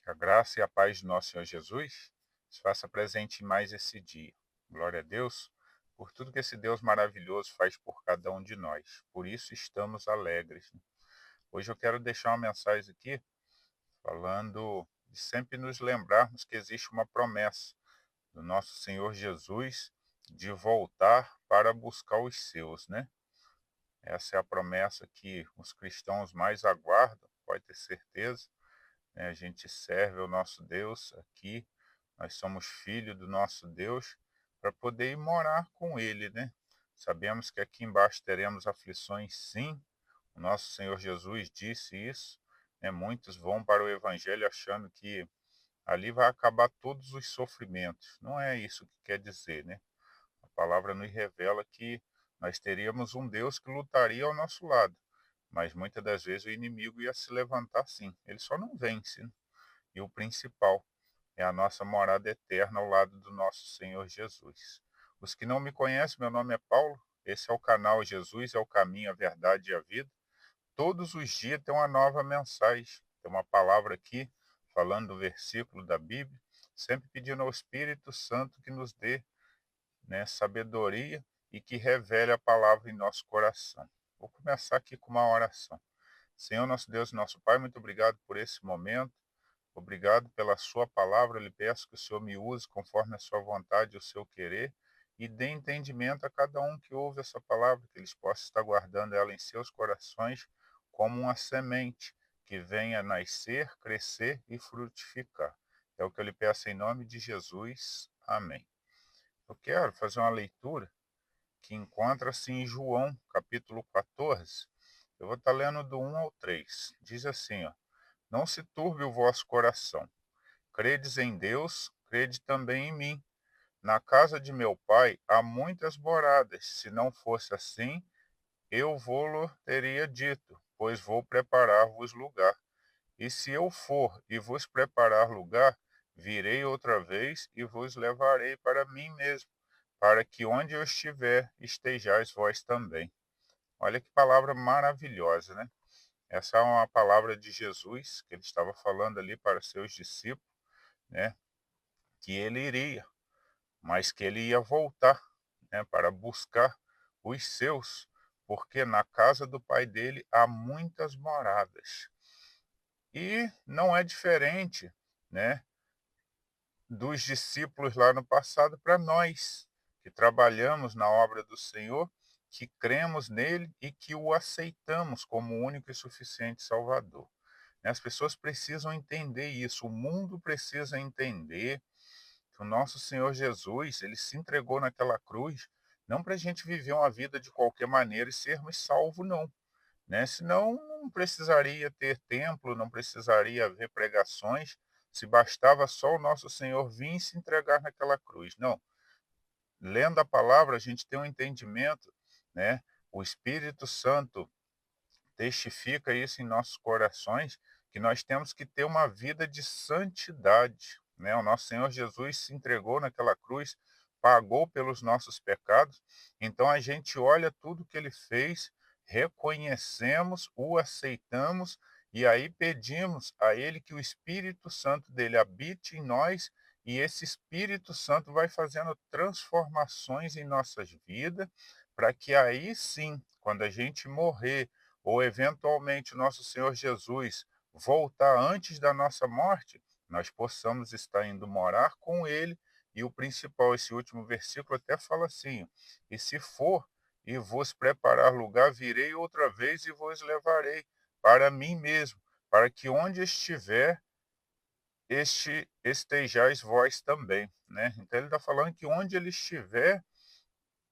Que a graça e a paz de nosso Senhor Jesus se faça presente em mais esse dia. Glória a Deus por tudo que esse Deus maravilhoso faz por cada um de nós. Por isso estamos alegres. Hoje eu quero deixar uma mensagem aqui falando de sempre nos lembrarmos que existe uma promessa do nosso Senhor Jesus de voltar para buscar os seus, né? Essa é a promessa que os cristãos mais aguardam, pode ter certeza, né? A gente serve ao nosso Deus aqui, nós somos filhos do nosso Deus para poder ir morar com Ele, né? Sabemos que aqui embaixo teremos aflições, sim. O nosso Senhor Jesus disse isso, né? Muitos vão para o Evangelho achando que ali vai acabar todos os sofrimentos. Não é isso que quer dizer, né? A palavra nos revela que nós teríamos um Deus que lutaria ao nosso lado, mas muitas das vezes o inimigo ia se levantar sim. Ele só não vence, né? E o principal é a nossa morada eterna ao lado do nosso Senhor Jesus. Os que não me conhecem, meu nome é Paulo, esse é o canal Jesus é o caminho, a verdade e a vida. Todos os dias tem uma nova mensagem, tem uma palavra aqui, falando do versículo da Bíblia, sempre pedindo ao Espírito Santo que nos dê, né, sabedoria e que revele a palavra em nosso coração. Vou começar aqui com uma oração. Senhor, nosso Deus e nosso Pai, muito obrigado por esse momento. Obrigado pela sua palavra. Eu lhe peço que o Senhor me use conforme a sua vontade e o seu querer e dê entendimento a cada um que ouve essa palavra, que eles possam estar guardando ela em seus corações como uma semente que venha nascer, crescer e frutificar. É o que eu lhe peço em nome de Jesus. Amém. Eu quero fazer uma leitura que encontra-se em João, capítulo 14. Eu vou estar lendo do 1 ao 3. Diz assim, ó: Não se turbe o vosso coração. Credes em Deus, crede também em mim. Na casa de meu pai há muitas moradas. Se não fosse assim, eu vô-lo teria dito, pois vou preparar-vos lugar. E se eu for e vos preparar lugar, virei outra vez e vos levarei para mim mesmo, para que onde eu estiver, estejais vós também. Olha que palavra maravilhosa, né? Essa é uma palavra de Jesus, que ele estava falando ali para seus discípulos, né? Que ele iria, mas que ele ia voltar, né, para buscar os seus, porque na casa do pai dele há muitas moradas. E não é diferente, né, dos discípulos lá no passado para nós, que trabalhamos na obra do Senhor, que cremos nele e que o aceitamos como único e suficiente Salvador. As pessoas precisam entender isso, o mundo precisa entender que o nosso Senhor Jesus, ele se entregou naquela cruz, não para a gente viver uma vida de qualquer maneira e sermos salvos, não. Né? Senão não precisaria ter templo, não precisaria haver pregações, se bastava só o nosso Senhor vir e se entregar naquela cruz. Não. Lendo a palavra, a gente tem um entendimento, né? O Espírito Santo testifica isso em nossos corações, que nós temos que ter uma vida de santidade, né? O nosso Senhor Jesus se entregou naquela cruz, pagou pelos nossos pecados, então a gente olha tudo que ele fez, reconhecemos, o aceitamos e aí pedimos a ele que o Espírito Santo dele habite em nós e esse Espírito Santo vai fazendo transformações em nossas vidas, para que aí sim, quando a gente morrer ou eventualmente o nosso Senhor Jesus voltar antes da nossa morte, nós possamos estar indo morar com ele. E o principal, esse último versículo até fala assim: e se for e vos preparar lugar, virei outra vez e vos levarei para mim mesmo, para que onde estiver, estejais vós também, né? Então ele está falando que onde ele estiver,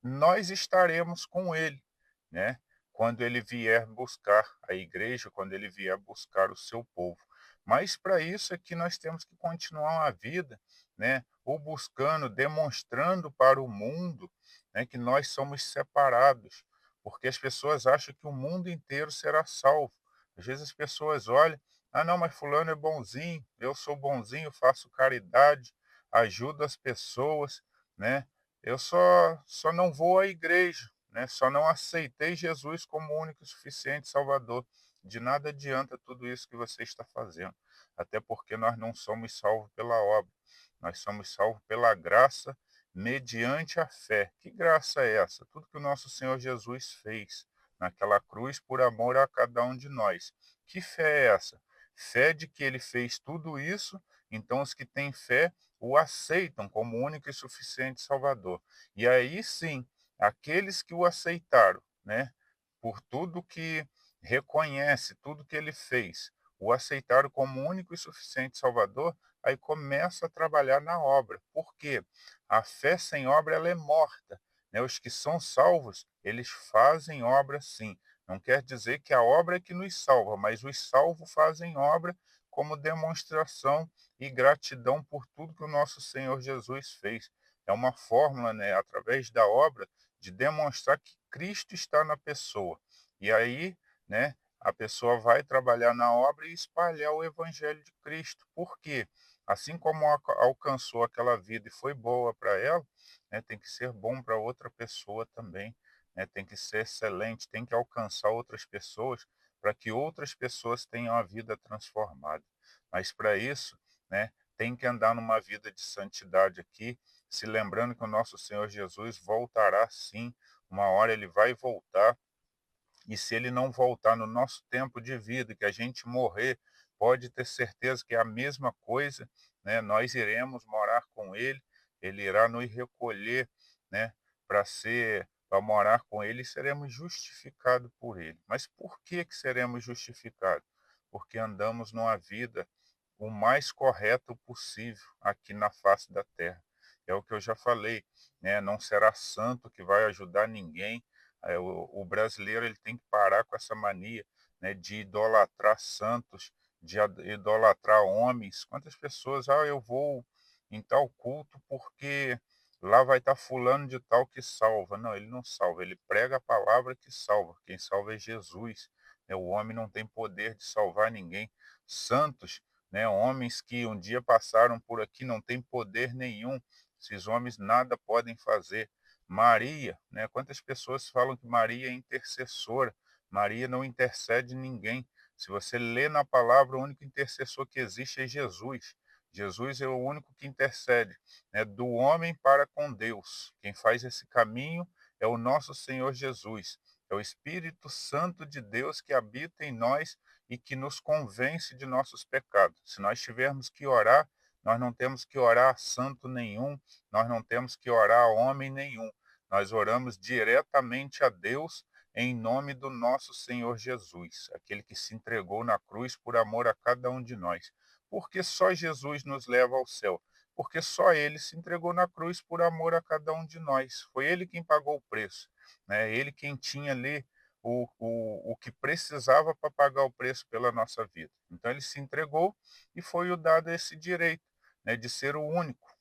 nós estaremos com ele, né? Quando ele vier buscar a igreja, quando ele vier buscar o seu povo. Mas para isso é que nós temos que continuar a vida, né? O buscando, demonstrando para o mundo, né, que nós somos separados, porque as pessoas acham que o mundo inteiro será salvo. Às vezes as pessoas olham, ah não, mas fulano é bonzinho, eu sou bonzinho, faço caridade, ajudo as pessoas, né? Eu só não vou à igreja, né? Só não aceitei Jesus como único e suficiente Salvador. De nada adianta tudo isso que você está fazendo. até porque nós não somos salvos pela obra, nós somos salvos pela graça mediante a fé. Que graça é essa? Tudo que o nosso Senhor Jesus fez naquela cruz por amor a cada um de nós. Que fé é essa? Fé de que ele fez tudo isso, então os que têm fé o aceitam como único e suficiente Salvador. E aí sim, aqueles que o aceitaram, né, por tudo que reconhece, tudo que ele fez, o aceitaram como único e suficiente Salvador, aí começa a trabalhar na obra. Por quê? A fé sem obra ela é morta, né? Os que são salvos, eles fazem obra sim. Não quer dizer que a obra é que nos salva, mas os salvos fazem obra como demonstração e gratidão por tudo que o nosso Senhor Jesus fez. É uma fórmula, né, através da obra, de demonstrar que Cristo está na pessoa. E aí, né, a pessoa vai trabalhar na obra e espalhar o evangelho de Cristo. Por quê? Assim como alcançou aquela vida e foi boa para ela, né, tem que ser bom para outra pessoa também, né, tem que ser excelente, tem que alcançar outras pessoas para que outras pessoas tenham a vida transformada. Mas para isso, né, tem que andar numa vida de santidade aqui, se lembrando que o nosso Senhor Jesus voltará sim, uma hora ele vai voltar, e se ele não voltar no nosso tempo de vida, que a gente morrer, pode ter certeza que é a mesma coisa, né? Nós iremos morar com ele, ele irá nos recolher, né, para morar com ele e seremos justificados por ele. Mas por que seremos justificados? Porque andamos numa vida o mais correto possível aqui na face da terra. É o que eu já falei, né? Não será santo que vai ajudar ninguém. O brasileiro ele tem que parar com essa mania, né, de idolatrar santos, de idolatrar homens. Quantas pessoas, eu vou em tal culto porque lá vai estar fulano de tal que salva. Não, ele não salva, ele prega a palavra que salva. Quem salva é Jesus. Né? O homem não tem poder de salvar ninguém. Santos, né, homens que um dia passaram por aqui, não têm poder nenhum. Esses homens nada podem fazer. Maria, né? Quantas pessoas falam que Maria é intercessora? Maria não intercede ninguém. Se você lê na palavra, o único intercessor que existe é Jesus. Jesus é o único que intercede, né, do homem para com Deus. Quem faz esse caminho é o nosso Senhor Jesus. É o Espírito Santo de Deus que habita em nós e que nos convence de nossos pecados. Se nós tivermos que orar, nós não temos que orar a santo nenhum, nós não temos que orar a homem nenhum. Nós oramos diretamente a Deus em nome do nosso Senhor Jesus, aquele que se entregou na cruz por amor a cada um de nós. Porque só Jesus nos leva ao céu. Porque só ele se entregou na cruz por amor a cada um de nós. Foi ele quem pagou o preço. Né? Ele quem tinha ali o que precisava para pagar o preço pela nossa vida. Então ele se entregou e foi o dado esse direito, né, de ser o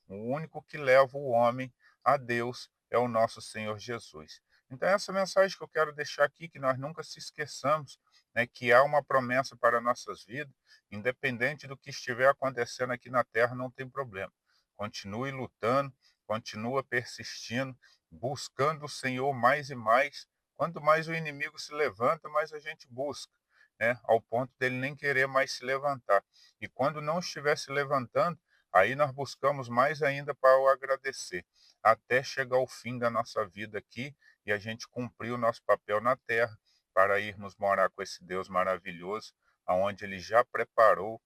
único que leva o homem a Deus é o nosso Senhor Jesus. Então essa mensagem que eu quero deixar aqui, que nós nunca se esqueçamos, né, que há uma promessa para nossas vidas, independente do que estiver acontecendo aqui na terra, não tem problema. Continue lutando, continua persistindo, buscando o Senhor mais e mais. Quanto mais o inimigo se levanta, mais a gente busca, né? Ao ponto dele nem querer mais se levantar. E quando não estiver se levantando, aí nós buscamos mais ainda para o agradecer, até chegar ao fim da nossa vida aqui e a gente cumprir o nosso papel na terra para irmos morar com esse Deus maravilhoso, aonde ele já preparou,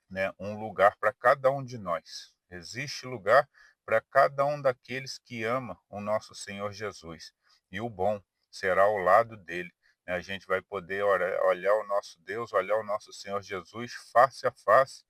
né, um lugar para cada um de nós. Existe lugar para cada um daqueles que ama o nosso Senhor Jesus. E o bom será ao lado dele. Né? A gente vai poder olhar o nosso Deus, olhar o nosso Senhor Jesus face a face,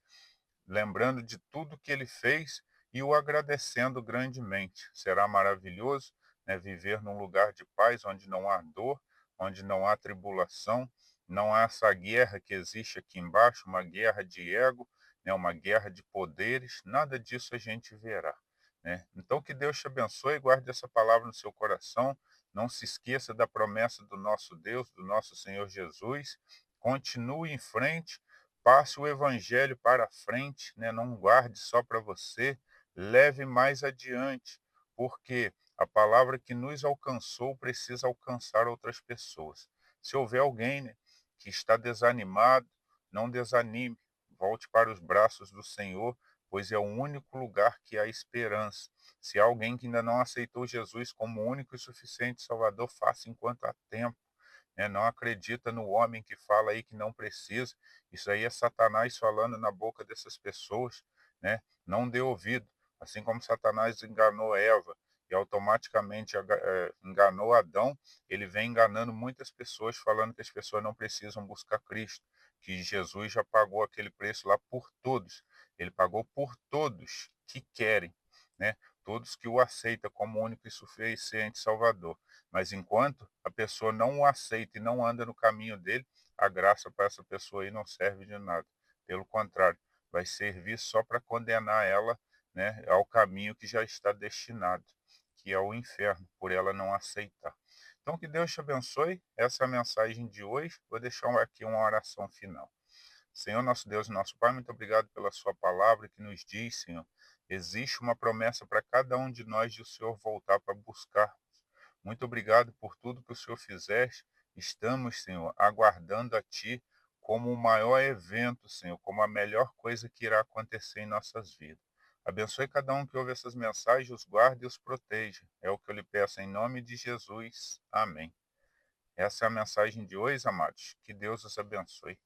lembrando de tudo que ele fez e o agradecendo grandemente. Será maravilhoso, né, viver num lugar de paz onde não há dor, onde não há tribulação, não há essa guerra que existe aqui embaixo, uma guerra de ego, né, uma guerra de poderes, nada disso a gente verá. Né? Então, que Deus te abençoe, guarde essa palavra no seu coração, não se esqueça da promessa do nosso Deus, do nosso Senhor Jesus, continue em frente, passe o evangelho para frente, né? Não guarde só para você, leve mais adiante, porque a palavra que nos alcançou precisa alcançar outras pessoas. Se houver alguém, né, que está desanimado, não desanime, Volte para os braços do Senhor, pois é o único lugar que há esperança. Se há alguém que ainda não aceitou Jesus como único e suficiente Salvador, faça enquanto há tempo. Né? Não acredita no homem que fala aí que não precisa. Isso aí é Satanás falando na boca dessas pessoas. Né? Não dê ouvido. Assim como Satanás enganou Eva e automaticamente enganou Adão, ele vem enganando muitas pessoas, falando que as pessoas não precisam buscar Cristo, que Jesus já pagou aquele preço lá por todos. Ele pagou por todos que querem, né? Todos que o aceitam como único e suficiente Salvador. Mas enquanto a pessoa não o aceita e não anda no caminho dele, a graça para essa pessoa aí não serve de nada. Pelo contrário, vai servir só para condenar ela, né, ao caminho que já está destinado, que é o inferno, por ela não aceitar. Então, que Deus te abençoe. Essa é a mensagem de hoje. Vou deixar aqui uma oração final. Senhor, nosso Deus e nosso Pai, muito obrigado pela sua palavra que nos diz, Senhor, existe uma promessa para cada um de nós de o Senhor voltar para buscar. Muito obrigado por tudo que o Senhor fizeste. Estamos, Senhor, aguardando a Ti como o maior evento, Senhor, como a melhor coisa que irá acontecer em nossas vidas. Abençoe cada um que ouve essas mensagens, os guarde e os proteja. É o que eu lhe peço em nome de Jesus. Amém. Essa é a mensagem de hoje, amados. Que Deus os abençoe.